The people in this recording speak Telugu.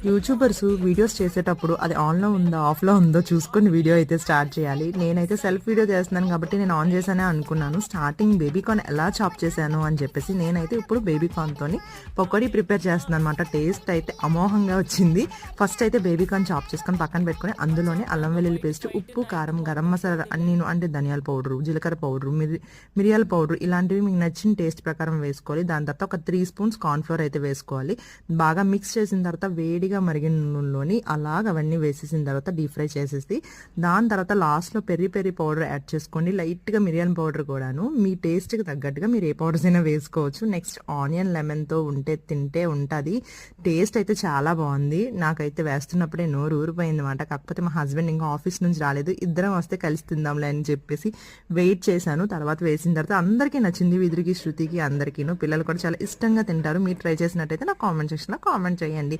యూట్యూబర్స్ వీడియోస్ చేసేటప్పుడు అది ఆన్లో ఉందో ఆఫ్లో ఉందో చూసుకొని వీడియో అయితే స్టార్ట్ చేయాలి. నేనైతే సెల్ఫ్ వీడియో చేస్తున్నాను కాబట్టి నేను ఆన్ చేశానే అనుకున్నాను. స్టార్టింగ్ బేబీకార్న్ ఎలా చాప్ చేశాను అని చెప్పేసి నేనైతే ఇప్పుడు బేబీకార్న్తోని పకోడీ ప్రిపేర్ చేస్తున్నాను అనమాట. టేస్ట్ అయితే అమోఘంగా వచ్చింది. ఫస్ట్ అయితే బేబీకార్న్ చాప్ చేసుకొని పక్కన పెట్టుకొని అందులోనే అల్లం వెల్లుల్లి పేస్ట్, ఉప్పు, కారం, గరం మసాలా నేను అంటే ధనియాల పౌడరు, జీలకర్ర పౌడరు, మిరియాల పౌడరు ఇలాంటివి మీకు నచ్చిన టేస్ట్ ప్రకారం వేసుకోవాలి. దాని తర్వాత ఒక 3 స్పూన్స్ కార్న్ఫ్లోర్ అయితే వేసుకోవాలి. బాగా మిక్స్ చేసిన తర్వాత వేడిగా మరిగిన నూనెలోని అలాగ అవన్నీ వేసేసిన తర్వాత డీప్ ఫ్రై చేసేసి దాని తర్వాత లాస్ట్లో పెరి పౌడర్ యాడ్ చేసుకోండి. లైట్గా మిరియాల పౌడర్ కూడాను మీ టేస్ట్కి తగ్గట్టుగా మీరు ఏ పౌడర్స్ అయినా వేసుకోవచ్చు. నెక్స్ట్ ఆనియన్ లెమన్తో తింటే ఉంటుంది. టేస్ట్ అయితే చాలా బాగుంది. నాకైతే వేస్తున్నప్పుడే నోరు ఊరిపోయింది అనమాట. కాకపోతే మా హస్బెండ్ ఇంకా ఆఫీస్ నుంచి రాలేదు. ఇద్దరం వస్తే కలిసి తిందాంలే అని చెప్పేసి వెయిట్ చేశాను. తర్వాత వేసిన తర్వాత అందరికీ నచ్చింది. విదురికి, శృతికి అందరికీను. పిల్లలు కూడా చాలా ఇష్టంగా తింటారు. మీరు ట్రై చేసినట్టయితే నా కామెంట్ సెక్షన్లో కామెంట్ చేయండి.